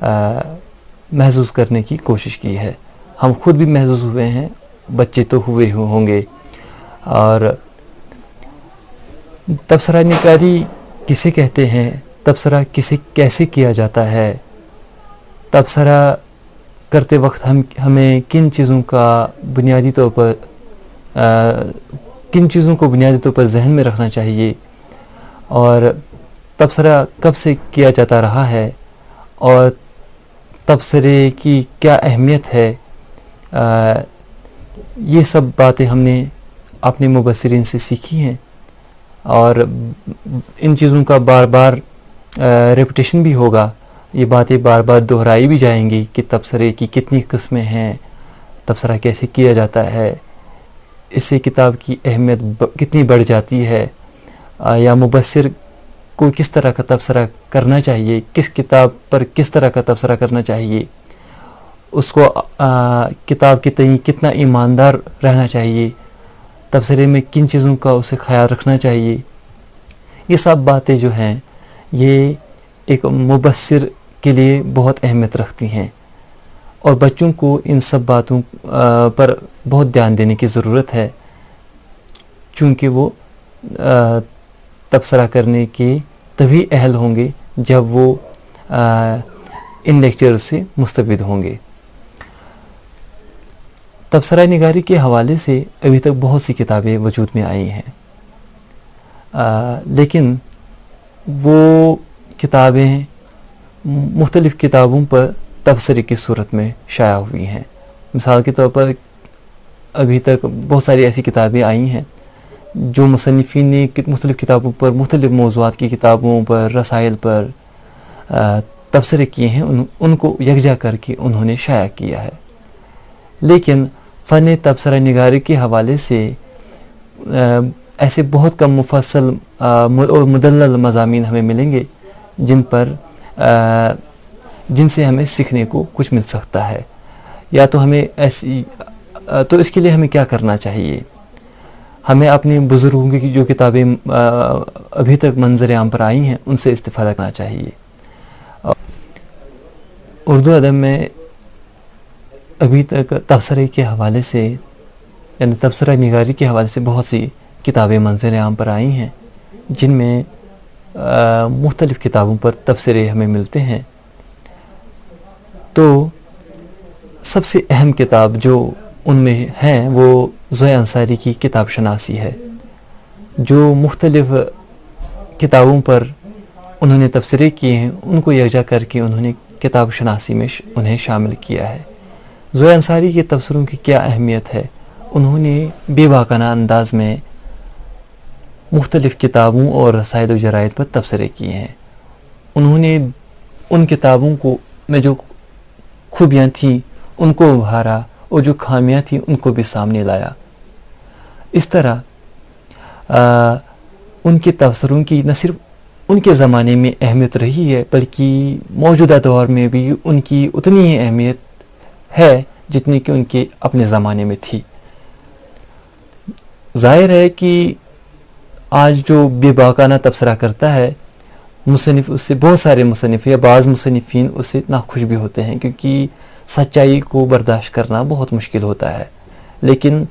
محظوظ کرنے کی کوشش کی ہے. ہم خود بھی محظوظ ہوئے ہیں, بچے تو ہوئے ہوں گے. اور تبصرہ نگاری کسے کہتے ہیں, تبصرہ کیسے کیا جاتا ہے, تبصرہ کرتے وقت ہمیں کن چیزوں کو بنیادی طور پر ذہن میں رکھنا چاہیے, اور تبصرہ کب سے کیا جاتا رہا ہے, اور تبصرے کی کیا اہمیت ہے. یہ سب باتیں ہم نے اپنے مبصرین سے سیکھی ہیں, اور ان چیزوں کا بار بار ریپیٹیشن بھی ہوگا. یہ باتیں بار بار دہرائی بھی جائیں گی کہ تبصرے کی کتنی قسمیں ہیں, تبصرہ کیسے کیا جاتا ہے, اس سے کتاب کی اہمیت کتنی بڑھ جاتی ہے, یا مبصر کو کس طرح کا تبصرہ کرنا چاہیے, کس کتاب پر کس طرح کا تبصرہ کرنا چاہیے, اس کو کتاب کے تئیں کتنا ایماندار رہنا چاہیے, تبصرے میں کن چیزوں کا اسے خیال رکھنا چاہیے. یہ سب باتیں جو ہیں یہ ایک مبصر کے لیے بہت اہمیت رکھتی ہیں, اور بچوں کو ان سب باتوں پر بہت دھیان دینے کی ضرورت ہے, چونکہ وہ تبصرہ کرنے کے تبھی اہل ہوں گے جب وہ ان لیکچر سے مستفید ہوں گے. تبصرہ نگاری کے حوالے سے ابھی تک بہت سی کتابیں وجود میں آئی ہیں, لیکن وہ کتابیں مختلف کتابوں پر تبصرے کی صورت میں شائع ہوئی ہیں. مثال کے طور پر ابھی تک بہت ساری ایسی کتابیں آئی ہیں جو مصنفین نے مختلف کتابوں پر, مختلف موضوعات کی کتابوں پر, رسائل پر تبصرے کیے ہیں, ان کو یکجا کر کے انہوں نے شائع کیا ہے. لیکن فن تبصرہ نگاری کے حوالے سے ایسے بہت کم مفصل اور مدلل مضامین ہمیں ملیں گے جن سے ہمیں سیکھنے کو کچھ مل سکتا ہے. یا تو ہمیں تو اس کے لیے ہمیں کیا کرنا چاہیے, ہمیں اپنے بزرگوں کی جو کتابیں ابھی تک منظر عام پر آئی ہیں ان سے استفادہ کرنا چاہیے. اردو ادب میں ابھی تک تبصرے کے حوالے سے, یعنی تبصرہ نگاری کے حوالے سے بہت سی کتابیں منظر عام پر آئی ہیں, جن میں مختلف کتابوں پر تبصرے ہمیں ملتے ہیں. تو سب سے اہم کتاب جو ان میں ہے وہ ضیاء انصاری کی کتاب شناسی ہے, جو مختلف کتابوں پر انہوں نے تبصرے کیے ہیں, ان کو یکجا کر کے انہوں نے کتاب شناسی میں انہیں شامل کیا ہے. ضیاء انصاری کے تبصروں کی کیا اہمیت ہے, انہوں نے بے باکانہ انداز میں مختلف کتابوں اور رسائل و جرائد پر تبصرے کیے ہیں. انہوں نے ان کتابوں کو میں جو خوبیاں تھیں ان کو ابھارا, اور جو خامیاں تھیں ان کو بھی سامنے لایا. اس طرح ان کے تبصروں کی نہ صرف ان کے زمانے میں اہمیت رہی ہے, بلکہ موجودہ دور میں بھی ان کی اتنی ہی اہمیت ہے جتنی کہ ان کے اپنے زمانے میں تھی. ظاہر ہے کہ آج جو بے باکانہ تبصرہ کرتا ہے, مصنف اس سے, بہت سارے مصنف یا بعض مصنفین اس سے ناخوش بھی ہوتے ہیں, کیونکہ سچائی کو برداشت کرنا بہت مشکل ہوتا ہے. لیکن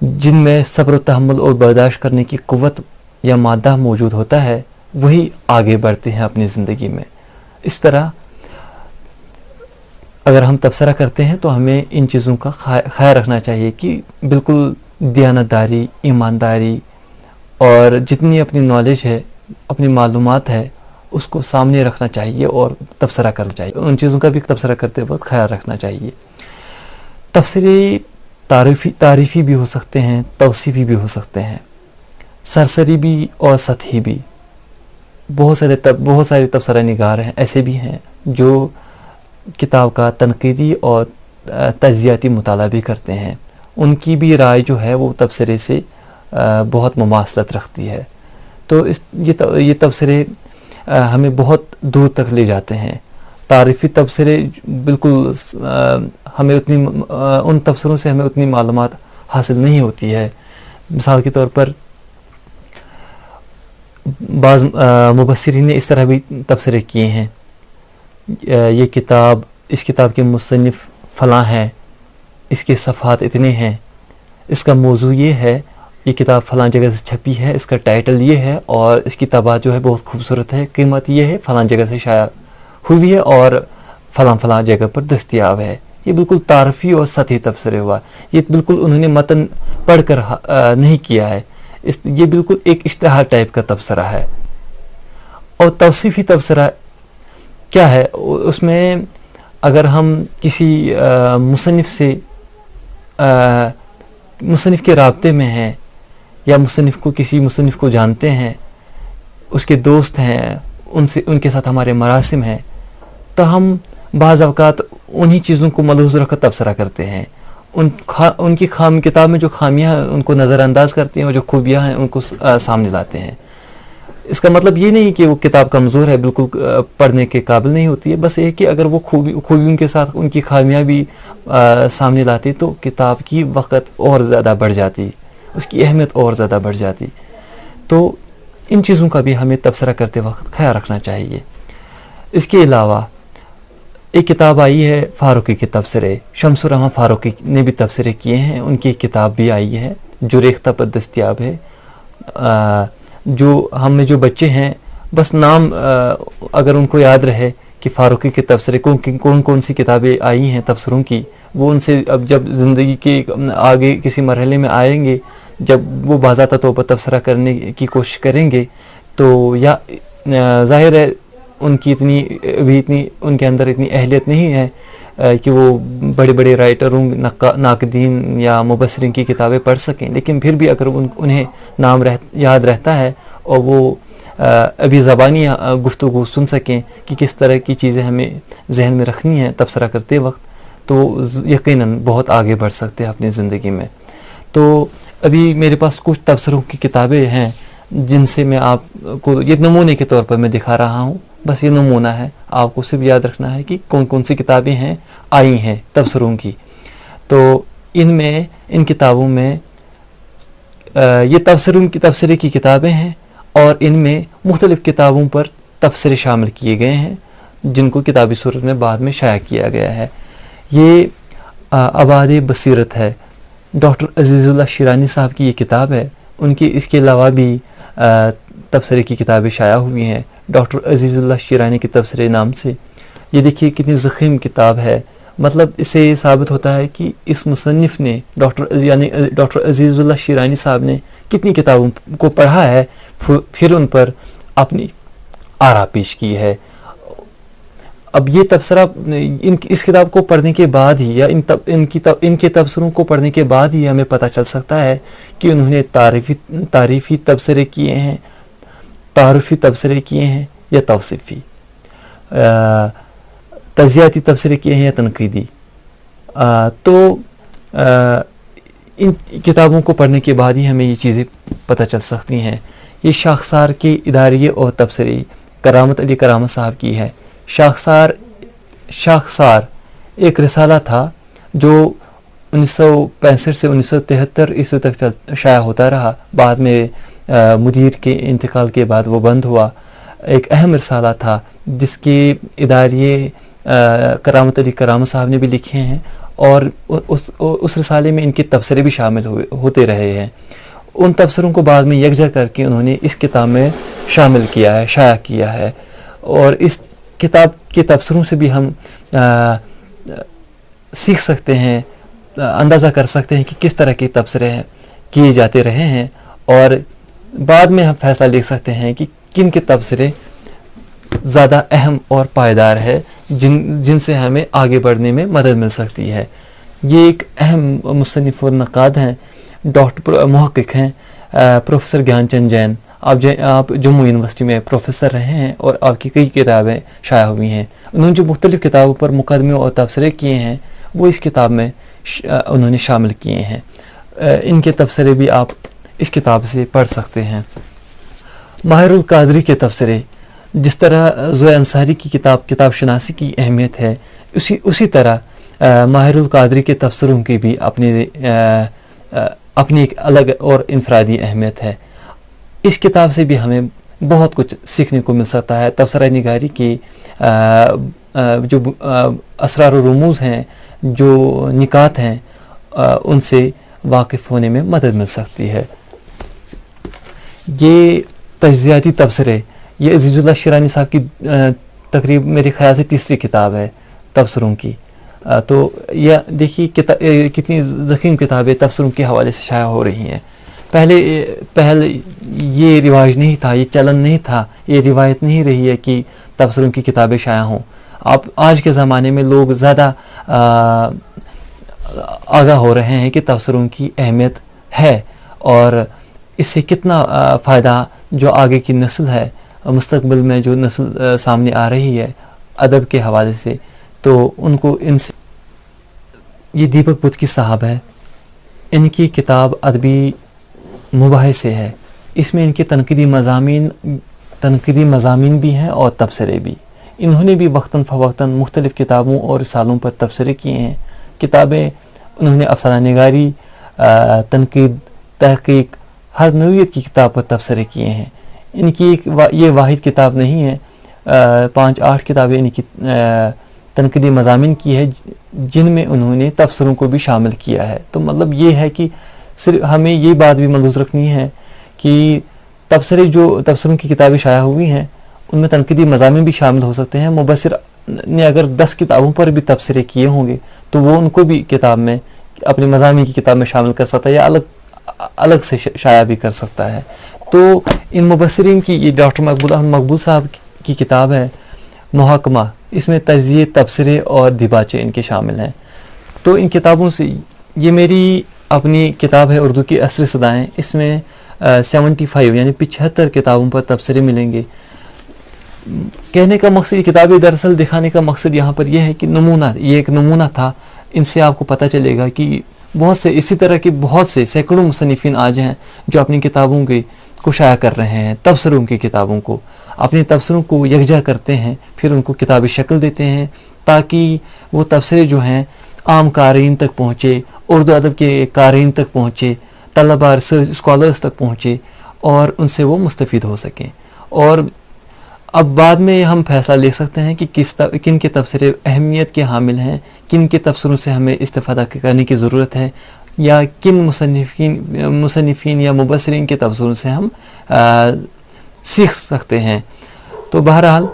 جن میں صبر و تحمل اور برداشت کرنے کی قوت یا مادہ موجود ہوتا ہے, وہی آگے بڑھتے ہیں اپنی زندگی میں. اس طرح اگر ہم تبصرہ کرتے ہیں تو ہمیں ان چیزوں کا خیال رکھنا چاہیے کہ بالکل دیانتداری, ایمانداری, اور جتنی اپنی نالج ہے, اپنی معلومات ہے, اس کو سامنے رکھنا چاہیے اور تبصرہ کرنا چاہیے. ان چیزوں کا بھی تبصرہ کرتے وقت خیال رکھنا چاہیے. تبصرے تعریفی بھی ہو سکتے ہیں, توصیفی بھی ہو سکتے ہیں, سرسری بھی اور سطحی بھی. بہت سارے تبصرہ نگار ہیں ایسے بھی ہیں جو کتاب کا تنقیدی اور تجزیاتی مطالعہ بھی کرتے ہیں. ان کی بھی رائے جو ہے وہ تبصرے سے بہت مماثلت رکھتی ہے. تو یہ تبصرے ہمیں بہت دور تک لے جاتے ہیں. تعریفی تبصرے بالکل ہمیں ان تبصروں سے ہمیں اتنی معلومات حاصل نہیں ہوتی ہے. مثال کے طور پر بعض مبصرین نے اس طرح بھی تبصرے کیے ہیں یہ کتاب، اس کتاب کے مصنف فلاں ہیں، اس کے صفحات اتنے ہیں، اس کا موضوع یہ ہے، یہ کتاب فلاں جگہ سے چھپی ہے، اس کا ٹائٹل یہ ہے، اور اس کی طباعت جو ہے بہت خوبصورت ہے، قیمت یہ ہے، فلاں جگہ سے شائع ہوئی ہے اور فلاں فلاں جگہ پر دستیاب ہے. یہ بالکل تعارفی اور سطحی تبصرے ہوا. یہ بالکل انہوں نے متن پڑھ کر نہیں کیا ہے، یہ بالکل ایک اشتہار ٹائپ کا تبصرہ ہے. اور توصیفی تبصرہ کیا ہے؟ اس میں اگر ہم کسی مصنف کے رابطے میں ہیں، یا کسی مصنف کو جانتے ہیں، اس کے دوست ہیں، ان کے ساتھ ہمارے مراسم ہیں، تو ہم بعض اوقات انہی چیزوں کو ملحوظ رکھ کر تبصرہ کرتے ہیں. ان کی کتاب میں جو خامیاں ہیں ان کو نظر انداز کرتے ہیں، اور جو خوبیاں ہیں ان کو سامنے لاتے ہیں. اس کا مطلب یہ نہیں کہ وہ کتاب کمزور ہے، بالکل پڑھنے کے قابل نہیں ہوتی ہے، بس یہ کہ اگر وہ خوبیوں کے ساتھ ان کی خامیاں بھی سامنے لاتی تو کتاب کی وقت اور زیادہ بڑھ جاتی، اس کی اہمیت اور زیادہ بڑھ جاتی. تو ان چیزوں کا بھی ہمیں تبصرہ کرتے وقت خیال رکھنا چاہیے. اس کے علاوہ ایک کتاب آئی ہے فاروقی کے تبصرے، شمس الرحمن فاروقی نے بھی تبصرے کیے ہیں، ان کی کتاب بھی آئی ہے جو ریختہ پر دستیاب ہے. جو ہم میں جو بچے ہیں، بس نام اگر ان کو یاد رہے کہ فاروقی کے تبصرے کون سی کتابیں آئی ہیں تبصروں کی، وہ ان سے اب جب زندگی کے آگے کسی مرحلے میں آئیں گے، جب وہ باضابطہ طور پر تبصرہ کرنے کی کوشش کریں گے، تو یا ظاہر ہے ان کے اندر اتنی اہلیت نہیں ہے کہ وہ بڑے بڑے رائٹروں، ناقدین یا مبصرین کی کتابیں پڑھ سکیں، لیکن پھر بھی اگر انہیں نام یاد رہتا ہے اور وہ ابھی زبانی گفتگو سن سکیں کہ کس طرح کی چیزیں ہمیں ذہن میں رکھنی ہیں تبصرہ کرتے وقت، تو یقیناً بہت آگے بڑھ سکتے ہیں اپنی زندگی میں. تو ابھی میرے پاس کچھ تبصروں کی کتابیں ہیں جن سے میں آپ کو یہ نمونے کے طور پر میں دکھا رہا ہوں، بس یہ نمونہ ہے، آپ کو صرف یاد رکھنا ہے کہ کون سی کتابیں ہیں آئی ہیں تبصروں کی. تو ان کتابوں میں یہ تبصرے کی کتابیں ہیں، اور ان میں مختلف کتابوں پر تبصرے شامل کیے گئے ہیں جن کو کتابی صورت میں بعد میں شائع کیا گیا ہے. یہ آباد بصیرت ہے، ڈاکٹر عزیز اللہ شیرانی صاحب کی یہ کتاب ہے. ان کی اس کے علاوہ بھی تبصرے کی کتابیں شائع ہوئی ہیں ڈاکٹر عزیز اللہ شیرانی کے تبصرے نام سے. یہ دیکھیے کتنی ضخیم کتاب ہے. مطلب اس سے یہ ثابت ہوتا ہے کہ اس مصنف نے ڈاکٹر عزیز اللہ شیرانی صاحب نے کتنی کتابوں کو پڑھا ہے، پھر ان پر اپنی آرا پیش کی ہے. اب یہ تبصرہ اس کتاب کو پڑھنے کے بعد ہی، یا ان کے تبصروں کو پڑھنے کے بعد ہی ہمیں پتہ چل سکتا ہے کہ انہوں نے تعریفی تبصرے کیے ہیں، تعارفی تبصرے کیے ہیں یا توصیفی، تجزیاتی تبصرے کیے ہیں یا تنقیدی. تو ان کتابوں کو پڑھنے کے بعد ہی ہمیں یہ چیزیں پتہ چل سکتی ہیں. یہ شاخسار کے اداریے اور تبصرے کرامت علی کرامت صاحب کی ہے. شاخسار ایک رسالہ تھا جو 1965 سے 1973 عیسوی تک شائع ہوتا رہا. بعد میں مدیر کے انتقال کے بعد وہ بند ہوا. ایک اہم رسالہ تھا جس کے اداریے کرامت علی کرامت صاحب نے بھی لکھے ہیں، اور اس رسالے میں ان کے تبصرے بھی شامل ہوتے رہے ہیں. ان تبصروں کو بعد میں یکجا کر کے انہوں نے اس کتاب میں شامل کیا ہے، شائع کیا ہے. اور اس کتاب کے تبصروں سے بھی ہم سیکھ سکتے ہیں، اندازہ کر سکتے ہیں کہ کس طرح کے تبصرے کیے جاتے رہے ہیں، اور بعد میں ہم فیصلہ لے سکتے ہیں کہ کن کے تبصرے زیادہ اہم اور پائیدار ہے، جن سے ہمیں آگے بڑھنے میں مدد مل سکتی ہے. یہ ایک اہم مصنف اور نقاد ہیں، محقق ہیں، پروفیسر گیان چند جین. آپ جموں یونیورسٹی میں پروفیسر رہے ہیں اور آپ کی کئی کتابیں شائع ہوئی ہیں. انہوں نے جو مختلف کتابوں پر مقدمے اور تبصرے کیے ہیں وہ اس کتاب میں انہوں نے شامل کیے ہیں. ان کے تبصرے بھی آپ اس کتاب سے پڑھ سکتے ہیں. ماہر القادری کے تبصرے، جس طرح زویا انصاری کی کتاب شناسی کی اہمیت ہے، اسی طرح ماہر القادری کے تبصروں کی بھی اپنی ایک الگ اور انفرادی اہمیت ہے. اس کتاب سے بھی ہمیں بہت کچھ سیکھنے کو مل سکتا ہے. تبصرہ نگاری کی جو اسرار و رموز ہیں، جو نکات ہیں، ان سے واقف ہونے میں مدد مل سکتی ہے۔ یہ تجزیاتی تبصرے، یہ عزیز اللہ شیرانی صاحب کی تقریب میرے خیال سے تیسری کتاب ہے تبصروں کی۔ تو یہ دیکھیے کتنی ضخیم کتابیں تبصروں کے حوالے سے شائع ہو رہی ہیں۔ پہلے یہ رواج نہیں تھا، یہ چلن نہیں تھا، یہ روایت نہیں رہی ہے کہ تبصروں کی کتابیں شائع ہوں۔ اب آج کے زمانے میں لوگ زیادہ آگاہ ہو رہے ہیں کہ تبصروں کی اہمیت ہے، اور اس سے کتنا فائدہ جو آگے کی نسل ہے، مستقبل میں جو نسل سامنے آ رہی ہے ادب کے حوالے سے، تو ان کو ان سے یہ دیپک بدھ کی صاحب ہے، ان کی کتاب ادبی مباحثے ہے، اس میں ان کے تنقیدی مضامین بھی ہیں اور تبصرے بھی۔ انہوں نے بھی وقتاً فوقتاً مختلف کتابوں اور رسالوں پر تبصرے کیے ہیں۔ کتابیں انہوں نے افسانہ نگاری، تنقید، تحقیق، ہر نوعیت کی کتاب پر تبصرے کیے ہیں۔ ان کی یہ واحد کتاب نہیں ہے، 5-8 کتابیں ان کی تنقیدی مضامین کی ہے، جن میں انہوں نے تبصروں کو بھی شامل کیا ہے۔ تو مطلب یہ ہے کہ صرف ہمیں یہ بات بھی ملحوظ رکھنی ہے کہ تبصروں کی کتابیں شائع ہوئی ہیں، ان میں تنقیدی مضامین بھی شامل ہو سکتے ہیں۔ مبصر نے اگر 10 کتابوں پر بھی تبصرے کیے ہوں گے تو وہ ان کو بھی کتاب میں، اپنے مضامین کی کتاب میں شامل کر سکتا ہے، یا الگ سے شائع بھی کر سکتا ہے۔ تو ان مبصرین کی یہ ڈاکٹر مقبول احمد مقبول صاحب کی کتاب ہے محاکمہ، اس میں تجزیے، تبصرے اور دیباچے ان کے شامل ہیں۔ تو ان کتابوں سے، یہ میری اپنی کتاب ہے اردو کی عصری صدائیں، اس میں 75 یعنی 75 کتابوں پر تبصرے ملیں گے۔ کہنے کا مقصد، یہ کتابیں دراصل دکھانے کا مقصد یہاں پر یہ ہے کہ یہ ایک نمونہ تھا، ان سے آپ کو پتہ چلے گا کہ بہت سے اسی طرح کے بہت سے سینکڑوں مصنفین آج ہیں جو اپنی کتابوں کو شائع کر رہے ہیں، تبصروں کی کتابوں کو، اپنے تبصروں کو یکجا کرتے ہیں، پھر ان کو کتابی شکل دیتے ہیں تاکہ وہ تبصرے جو ہیں عام قارئین تک پہنچے، اردو ادب کے قارئین تک پہنچے، طلباء، ریسرچ اسکالرز تک پہنچے، اور ان سے وہ مستفید ہو سکیں۔ اور اب بعد میں ہم فیصلہ لے سکتے ہیں کہ کن کے تبصرے اہمیت کے حامل ہیں، کن کے تبصروں سے ہمیں استفادہ کرنے کی ضرورت ہے، یا کن مصنفین یا مبصرین کے تبصروں سے ہم سیکھ سکتے ہیں۔ تو بہرحال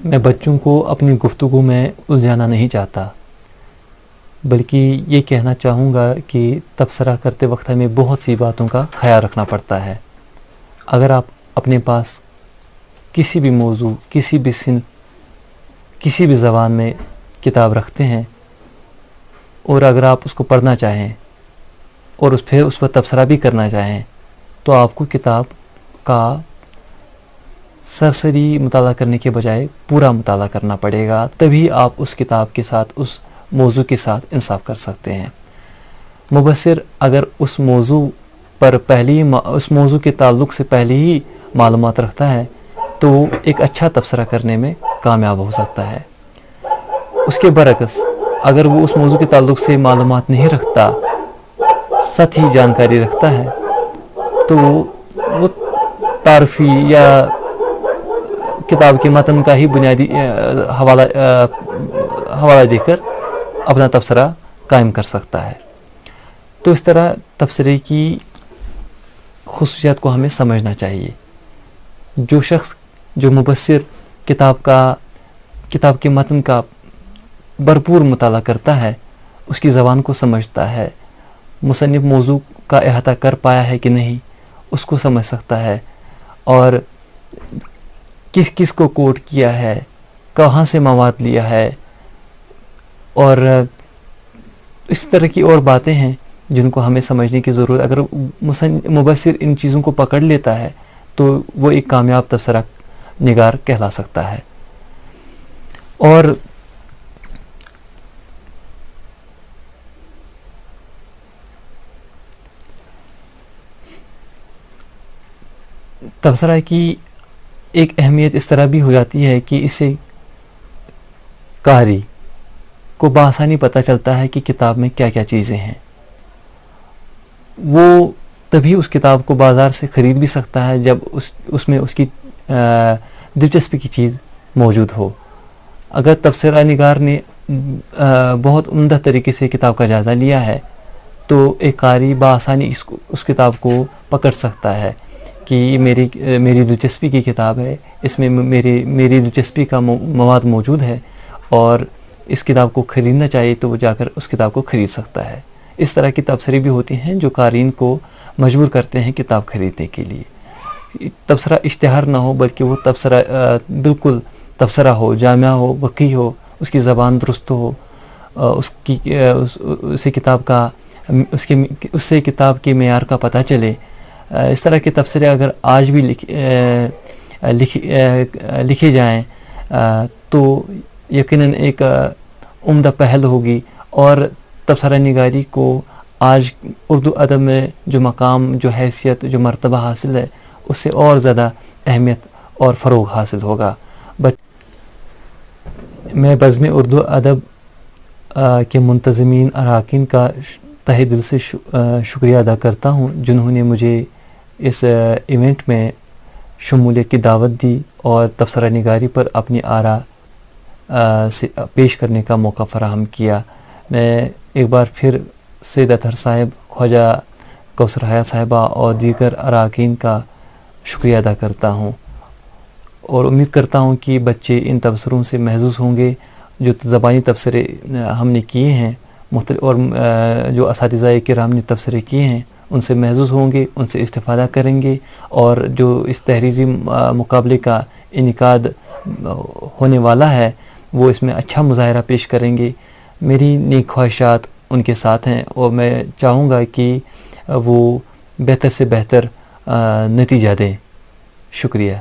میں بچوں کو اپنی گفتگو میں الجھانا نہیں چاہتا، بلکہ یہ کہنا چاہوں گا کہ تبصرہ کرتے وقت ہمیں بہت سی باتوں کا خیال رکھنا پڑتا ہے۔ اگر آپ اپنے پاس کسی بھی موضوع، کسی بھی صنف، کسی بھی زبان میں کتاب رکھتے ہیں، اور اگر آپ اس کو پڑھنا چاہیں اور پھر اس پر تبصرہ بھی کرنا چاہیں، تو آپ کو کتاب کا سرسری مطالعہ کرنے کے بجائے پورا مطالعہ کرنا پڑے گا، تبھی آپ اس کتاب کے ساتھ، اس موضوع کے ساتھ انصاف کر سکتے ہیں۔ مبصر اگر اس موضوع کے تعلق سے پہلے ہی معلومات رکھتا ہے تو وہ ایک اچھا تبصرہ کرنے میں کامیاب ہو سکتا ہے۔ اس کے برعکس اگر وہ اس موضوع کے تعلق سے معلومات نہیں رکھتا، سطحی جانکاری رکھتا ہے، تو وہ تعارفی یا کتاب کے متن کا ہی بنیادی حوالہ دے کر اپنا تبصرہ قائم کر سکتا ہے۔ تو اس طرح تبصرے کی خصوصیات کو ہمیں سمجھنا چاہیے۔ جو شخص، جو مبصر کتاب کے متن کا بھرپور مطالعہ کرتا ہے، اس کی زبان کو سمجھتا ہے، مصنف موضوع کا احاطہ کر پایا ہے کہ نہیں اس کو سمجھ سکتا ہے، اور کس کو کوٹ کیا ہے، کہاں سے مواد لیا ہے، اور اس طرح کی اور باتیں ہیں جن کو ہمیں سمجھنے کی ضرورت۔ اگر مبصر ان چیزوں کو پکڑ لیتا ہے تو وہ ایک کامیاب تبصرہ نگار کہلا سکتا ہے۔ اور تبصرہ کی ایک اہمیت اس طرح بھی ہو جاتی ہے کہ اسے قاری کو بآسانی پتہ چلتا ہے کہ کتاب میں کیا کیا چیزیں ہیں۔ وہ تبھی اس کتاب کو بازار سے خرید بھی سکتا ہے جب اس میں اس کی دلچسپی کی چیز موجود ہو. اگر تبصرہ نگار نے بہت عمدہ طریقے سے کتاب کا جائزہ لیا ہے تو ایک قاری بآسانی اس کتاب کو پکڑ سکتا ہے کہ یہ میری دلچسپی کی کتاب ہے, اس میں میری دلچسپی کا مواد موجود ہے اور اس کتاب کو خریدنا چاہیے تو وہ جا کر اس کتاب کو خرید سکتا ہے. اس طرح کی تبصرے بھی ہوتی ہیں جو قارئین کو مجبور کرتے ہیں کتاب خریدنے کے لیے. تبصرہ اشتہار نہ ہو بلکہ وہ تبصرہ بالکل تبصرہ ہو, جامع ہو, وقی ہو, اس کی زبان درست ہو, اس سے کتاب کے معیار کا پتہ چلے. اس طرح کے تبصرے اگر آج بھی لکھے جائیں تو یقیناً ایک عمدہ پہل ہوگی اور تبصرہ نگاری کو آج اردو ادب میں جو مقام, جو حیثیت, جو مرتبہ حاصل ہے اس سے اور زیادہ اہمیت اور فروغ حاصل ہوگا. میں بزم اردو ادب کے منتظمین اراکین کا تہہ دل سے شکریہ ادا کرتا ہوں جنہوں نے مجھے اس ایونٹ میں شمولیت کی دعوت دی اور تبصرہ نگاری پر اپنی آراء سے پیش کرنے کا موقع فراہم کیا. میں ایک بار پھر سید اطہر صاحب, خواجہ کوثر حیات صاحبہ اور دیگر اراکین کا شکریہ ادا کرتا ہوں اور امید کرتا ہوں کہ بچے ان تبصروں سے محظوظ ہوں گے. جو زبانی تبصرے ہم نے کیے ہیں مختلف اور جو اساتذہ کرام نے تبصرے کیے ہیں ان سے محظوظ ہوں گے, ان سے استفادہ کریں گے اور جو اس تحریری مقابلے کا انعقاد ہونے والا ہے وہ اس میں اچھا مظاہرہ پیش کریں گے. میری نیک خواہشات ان کے ساتھ ہیں اور میں چاہوں گا کہ وہ بہتر سے بہتر نتیجہ دیں. شکریہ.